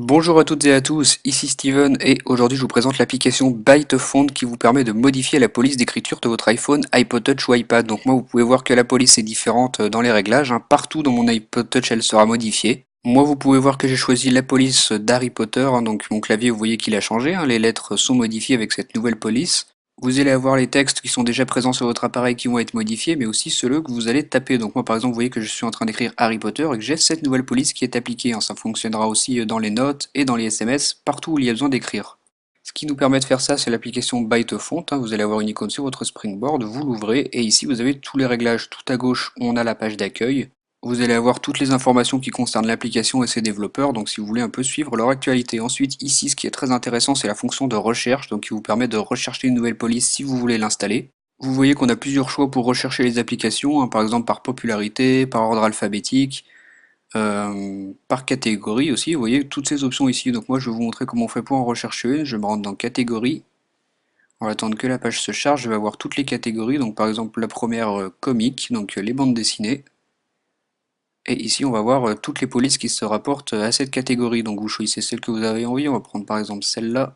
Bonjour à toutes et à tous, ici Steven et aujourd'hui je vous présente l'application ByteFont qui vous permet de modifier la police d'écriture de votre iPhone, iPod Touch ou iPad. Donc moi vous pouvez voir que la police est différente dans les réglages, hein. Partout dans mon iPod Touch elle sera modifiée. Moi vous pouvez voir que j'ai choisi la police d'Harry Potter, hein. Donc mon clavier vous voyez qu'il a changé, hein. Les lettres sont modifiées avec cette nouvelle police. Vous allez avoir les textes qui sont déjà présents sur votre appareil qui vont être modifiés, mais aussi ceux que vous allez taper. Donc moi par exemple, vous voyez que je suis en train d'écrire Harry Potter et que j'ai cette nouvelle police qui est appliquée, hein. Ça fonctionnera aussi dans les notes et dans les SMS, partout où il y a besoin d'écrire. Ce qui nous permet de faire ça, c'est l'application ByteFont, hein. Vous allez avoir une icône sur votre Springboard, vous l'ouvrez et ici vous avez tous les réglages. Tout à gauche, on a la page d'accueil. Vous allez avoir toutes les informations qui concernent l'application et ses développeurs, donc si vous voulez un peu suivre leur actualité. Ensuite, ici, ce qui est très intéressant, c'est la fonction de recherche, donc qui vous permet de rechercher une nouvelle police si vous voulez l'installer. Vous voyez qu'on a plusieurs choix pour rechercher les applications, hein, par exemple par popularité, par ordre alphabétique, par catégorie aussi. Vous voyez toutes ces options ici. Donc moi, je vais vous montrer comment on fait pour en rechercher une. Je me rends dans catégorie. On va attendre que la page se charge. Je vais avoir toutes les catégories. Donc par exemple, la première comique, donc les bandes dessinées. Et ici, on va voir toutes les polices qui se rapportent à cette catégorie. Donc vous choisissez celle que vous avez envie. On va prendre par exemple celle-là.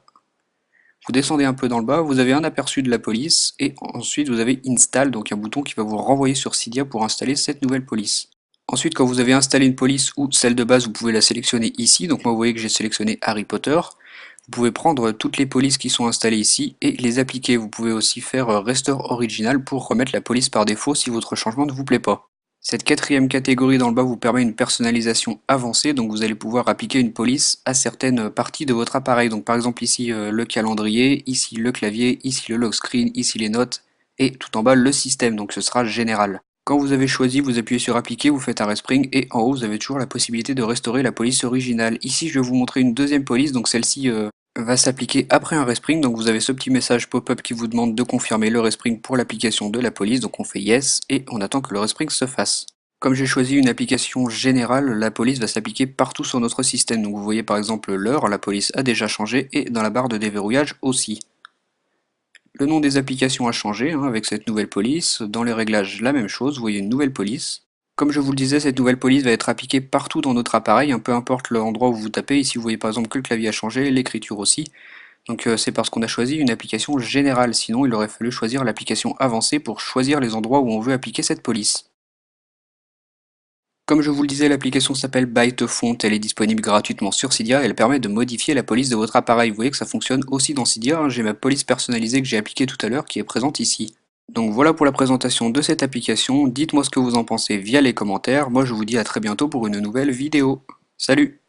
Vous descendez un peu dans le bas, vous avez un aperçu de la police, et ensuite vous avez Install, donc un bouton qui va vous renvoyer sur Cydia pour installer cette nouvelle police. Ensuite, quand vous avez installé une police ou celle de base, vous pouvez la sélectionner ici. Donc moi, vous voyez que j'ai sélectionné Harry Potter. Vous pouvez prendre toutes les polices qui sont installées ici et les appliquer. Vous pouvez aussi faire Restore Original pour remettre la police par défaut si votre changement ne vous plaît pas. Cette quatrième catégorie dans le bas vous permet une personnalisation avancée, donc vous allez pouvoir appliquer une police à certaines parties de votre appareil. Donc par exemple ici le calendrier, ici le clavier, ici le lock screen, ici les notes, et tout en bas le système, donc ce sera général. Quand vous avez choisi, vous appuyez sur appliquer, vous faites un respring, et en haut vous avez toujours la possibilité de restaurer la police originale. Ici je vais vous montrer une deuxième police, donc celle-ci va s'appliquer après un respring, donc vous avez ce petit message pop-up qui vous demande de confirmer le respring pour l'application de la police, donc on fait yes et on attend que le respring se fasse. Comme j'ai choisi une application générale, la police va s'appliquer partout sur notre système, donc vous voyez par exemple l'heure, la police a déjà changé et dans la barre de déverrouillage aussi. Le nom des applications a changé hein, avec cette nouvelle police, dans les réglages la même chose, vous voyez une nouvelle police. Comme je vous le disais, cette nouvelle police va être appliquée partout dans notre appareil, peu importe l'endroit où vous tapez. Ici vous voyez par exemple que le clavier a changé, l'écriture aussi. Donc c'est parce qu'on a choisi une application générale, sinon il aurait fallu choisir l'application avancée pour choisir les endroits où on veut appliquer cette police. Comme je vous le disais, l'application s'appelle ByteFont, elle est disponible gratuitement sur Cydia et elle permet de modifier la police de votre appareil. Vous voyez que ça fonctionne aussi dans Cydia, hein. J'ai ma police personnalisée que j'ai appliquée tout à l'heure qui est présente ici. Donc voilà pour la présentation de cette application, dites-moi ce que vous en pensez via les commentaires. Moi je vous dis à très bientôt pour une nouvelle vidéo. Salut!